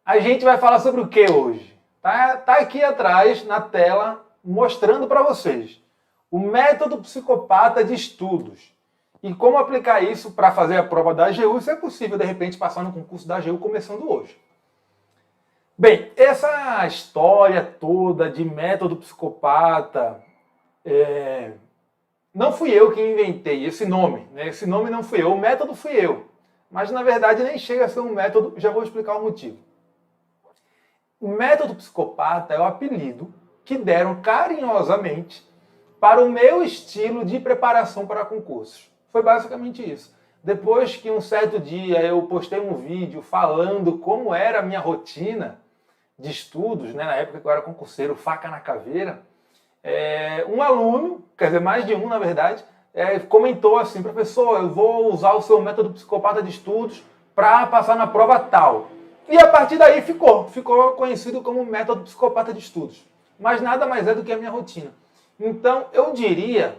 A gente vai falar sobre o que hoje? Tá aqui atrás, na tela, mostrando para vocês o método psicopata de estudos e como aplicar isso para fazer a prova da AGU, se é possível, de repente, passar no concurso da AGU começando hoje. Bem, essa história toda de método psicopata, não fui eu que inventei esse nome, né? Esse nome não fui eu, o método fui eu. Mas, na verdade, nem chega a ser um método, já vou explicar o motivo. O método psicopata é o apelido que deram carinhosamente para o meu estilo de preparação para concursos. Foi basicamente isso. Depois que um certo dia eu postei um vídeo falando como era a minha rotina de estudos, né, na época que eu era concurseiro, faca na caveira, um aluno, quer dizer, mais de um na verdade, comentou assim: professor, eu vou usar o seu método psicopata de estudos para passar na prova tal. E a partir daí ficou conhecido como método psicopata de estudos. Mas nada mais é do que a minha rotina. Então, eu diria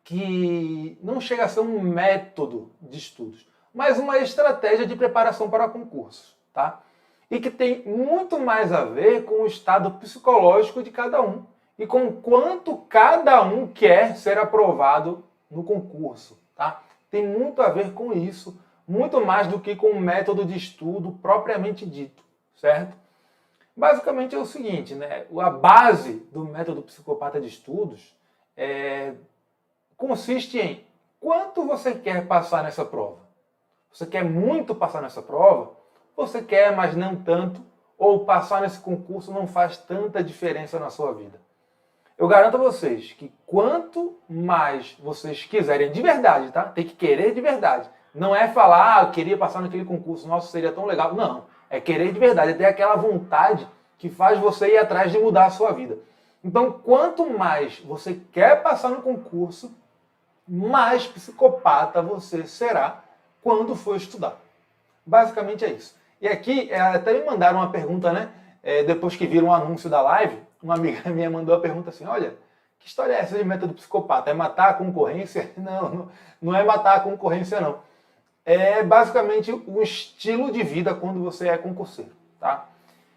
que não chega a ser um método de estudos, mas uma estratégia de preparação para concursos, tá? E que tem muito mais a ver com o estado psicológico de cada um e com quanto cada um quer ser aprovado no concurso, tá? Tem muito a ver com isso, muito mais do que com o método de estudo propriamente dito, certo? Basicamente é o seguinte, né? A base do método psicopata de estudos consiste em quanto você quer passar nessa prova. Você quer muito passar nessa prova? Você quer, mas não tanto? Ou passar nesse concurso não faz tanta diferença na sua vida? Eu garanto a vocês que quanto mais vocês quiserem de verdade, tá? Tem que querer de verdade. Não é falar, eu queria passar naquele concurso, nossa, seria tão legal. Não, é querer de verdade, é ter aquela vontade que faz você ir atrás de mudar a sua vida. Então, quanto mais você quer passar no concurso, mais psicopata você será quando for estudar. Basicamente é isso. E aqui, até me mandaram uma pergunta, né? Depois que viram o anúncio da live, uma amiga minha mandou a pergunta assim: olha, que história é essa de método psicopata? É matar a concorrência? Não é matar a concorrência, não. É basicamente um estilo de vida quando você é concurseiro, tá?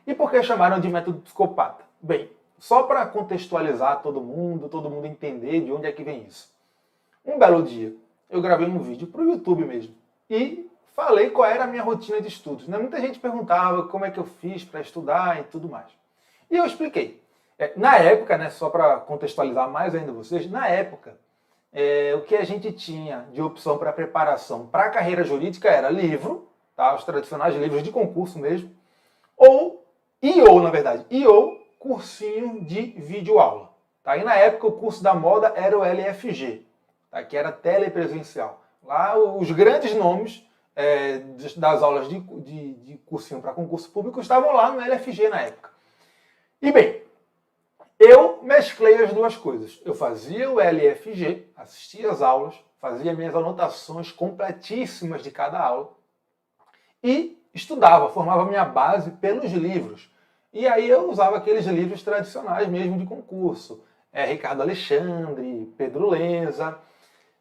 E por que chamaram de método psicopata? Bem, só para contextualizar todo mundo entender de onde é que vem isso. Um belo dia, eu gravei um vídeo para o YouTube mesmo e falei qual era a minha rotina de estudos, né? Muita gente perguntava como é que eu fiz para estudar e tudo mais. E eu expliquei. Na época, né, só para contextualizar mais ainda vocês, na época, o que a gente tinha de opção para preparação para a carreira jurídica era livro, tá? Os tradicionais livros de concurso mesmo, ou cursinho de videoaula. Tá? E na época o curso da moda era o LFG, tá? Que era telepresencial. Lá os grandes nomes das aulas de cursinho para concurso público estavam lá no LFG na época. E bem, eu mesclei as duas coisas. Eu fazia o LFG, assistia às aulas, fazia minhas anotações completíssimas de cada aula e estudava, formava minha base pelos livros. E aí eu usava aqueles livros tradicionais mesmo de concurso. Ricardo Alexandre, Pedro Lenza,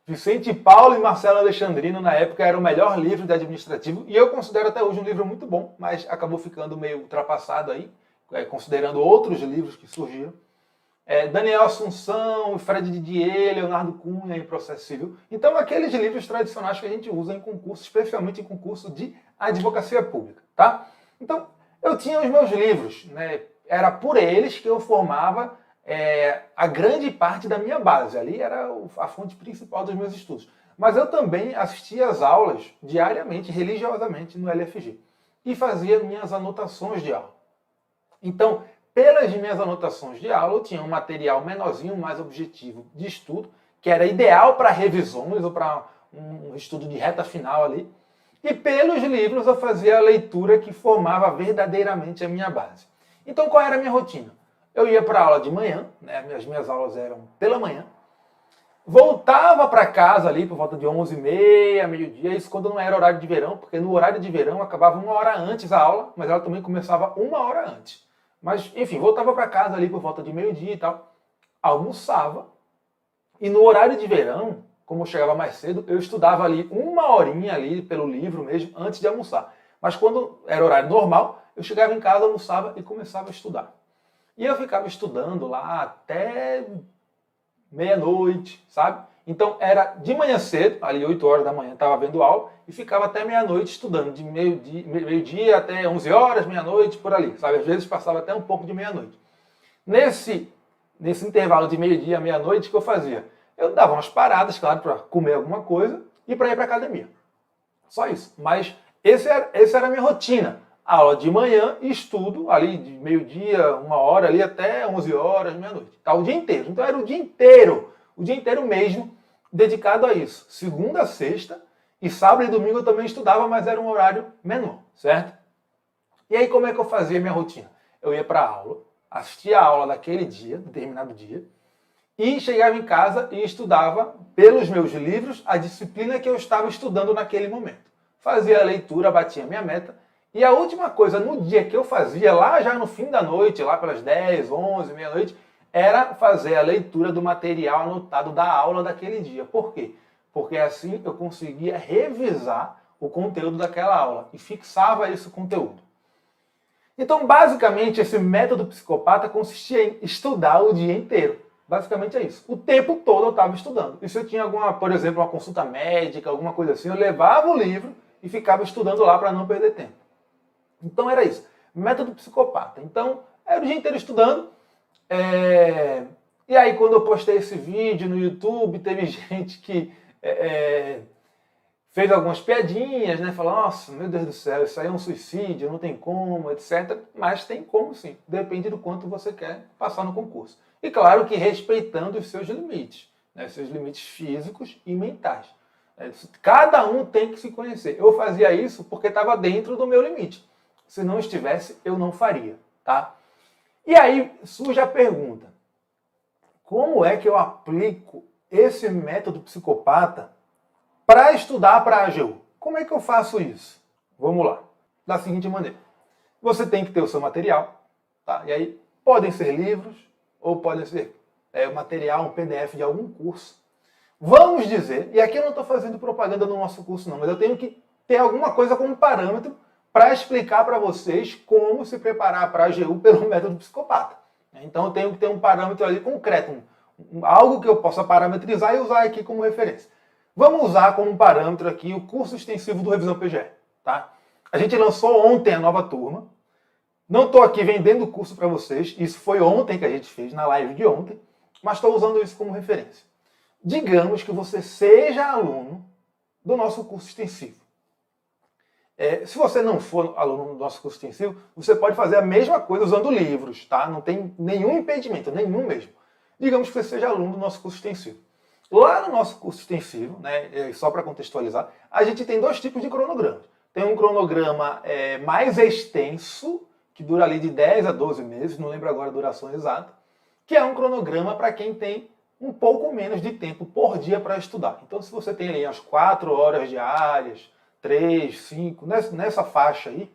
Vicente Paulo e Marcelo Alexandrino, na época, era o melhor livro de administrativo. E eu considero até hoje um livro muito bom, mas acabou ficando meio ultrapassado aí, considerando outros livros que surgiram. Daniel Assunção, Fred Didier, Leonardo Cunha em Processo Civil. Então, aqueles livros tradicionais que a gente usa em concurso, especialmente em concurso de advocacia pública, tá? Então, eu tinha os meus livros, né? Era por eles que eu formava a grande parte da minha base. Ali era a fonte principal dos meus estudos. Mas eu também assistia às aulas diariamente, religiosamente, no LFG. E fazia minhas anotações de aula. Então, pelas minhas anotações de aula, eu tinha um material menorzinho, mais objetivo de estudo, que era ideal para revisões ou para um estudo de reta final ali. E pelos livros eu fazia a leitura que formava verdadeiramente a minha base. Então, qual era a minha rotina? Eu ia para a aula de manhã, né? As minhas aulas eram pela manhã. Voltava para casa ali por volta de 11h30, meio-dia, isso quando não era horário de verão, porque no horário de verão acabava 1 hora antes a aula, mas ela também começava 1 hora antes. Mas, enfim, voltava para casa ali por volta de meio-dia e tal, almoçava, e no horário de verão, como eu chegava mais cedo, eu estudava ali 1 horinha ali pelo livro mesmo, antes de almoçar. Mas quando era horário normal, eu chegava em casa, almoçava e começava a estudar. E eu ficava estudando lá até meia-noite, sabe? Então era de manhã cedo, ali 8 horas da manhã, estava vendo aula, e ficava até meia-noite estudando, de meio-dia até 11 horas, meia-noite, por ali, sabe? Às vezes passava até um pouco de meia-noite. Nesse intervalo de meio-dia a meia-noite, o que eu fazia? Eu dava umas paradas, claro, para comer alguma coisa e para ir para a academia. Só isso. Mas essa era a minha rotina. Aula de manhã e estudo ali de meio-dia, 1 hora, ali até 11 horas, meia-noite. Tá, o dia inteiro. Então era o dia inteiro mesmo, dedicado a isso. Segunda a sexta, e sábado e domingo eu também estudava, mas era um horário menor, certo? E aí como é que eu fazia a minha rotina? Eu ia para a aula, assistia a aula daquele dia, determinado dia, e chegava em casa e estudava pelos meus livros a disciplina que eu estava estudando naquele momento. Fazia a leitura, batia a minha meta, e a última coisa no dia que eu fazia, lá já no fim da noite, lá pelas 10, 11, meia-noite, era fazer a leitura do material anotado da aula daquele dia. Por quê? Porque assim eu conseguia revisar o conteúdo daquela aula e fixava esse conteúdo. Então, basicamente, esse método psicopata consistia em estudar o dia inteiro. Basicamente é isso. O tempo todo eu estava estudando. E se eu tinha alguma, por exemplo, uma consulta médica, alguma coisa assim, eu levava o livro e ficava estudando lá para não perder tempo. Então era isso. Método psicopata. Então, era o dia inteiro estudando. E aí, quando eu postei esse vídeo no YouTube, teve gente que fez algumas piadinhas, né? Falou, nossa, meu Deus do céu, isso aí é um suicídio, não tem como, etc. Mas tem como sim. Depende do quanto você quer passar no concurso. E claro que respeitando os seus limites, né? Seus limites físicos e mentais. Cada um tem que se conhecer. Eu fazia isso porque estava dentro do meu limite. Se não estivesse, eu não faria, tá? E aí surge a pergunta, como é que eu aplico esse método psicopata para estudar para a AGU? Como é que eu faço isso? Vamos lá. Da seguinte maneira. Você tem que ter o seu material, tá? E aí podem ser livros ou podem ser material, um PDF de algum curso. Vamos dizer, e aqui eu não estou fazendo propaganda no nosso curso não, mas eu tenho que ter alguma coisa como parâmetro para explicar para vocês como se preparar para a AGU pelo método psicopata. Então eu tenho que ter um parâmetro ali concreto, algo que eu possa parametrizar e usar aqui como referência. Vamos usar como parâmetro aqui o curso extensivo do Revisão PGE. Tá? A gente lançou ontem a nova turma. Não estou aqui vendendo o curso para vocês, isso foi ontem que a gente fez, na live de ontem, mas estou usando isso como referência. Digamos que você seja aluno do nosso curso extensivo. Se você não for aluno do nosso curso extensivo, você pode fazer a mesma coisa usando livros, tá? Não tem nenhum impedimento, nenhum mesmo. Digamos que você seja aluno do nosso curso extensivo. Lá no nosso curso extensivo, né, só para contextualizar, a gente tem 2 tipos de cronogramas. Tem um cronograma mais extenso, que dura ali de 10 a 12 meses, não lembro agora a duração exata, que é um cronograma para quem tem um pouco menos de tempo por dia para estudar. Então, se você tem ali as 4 horas diárias, 3, 5, nessa faixa aí,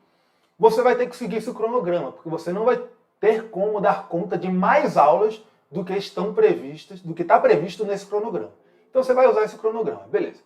você vai ter que seguir esse cronograma, porque você não vai ter como dar conta de mais aulas do que estão previstas, do que está previsto nesse cronograma. Então você vai usar esse cronograma, beleza.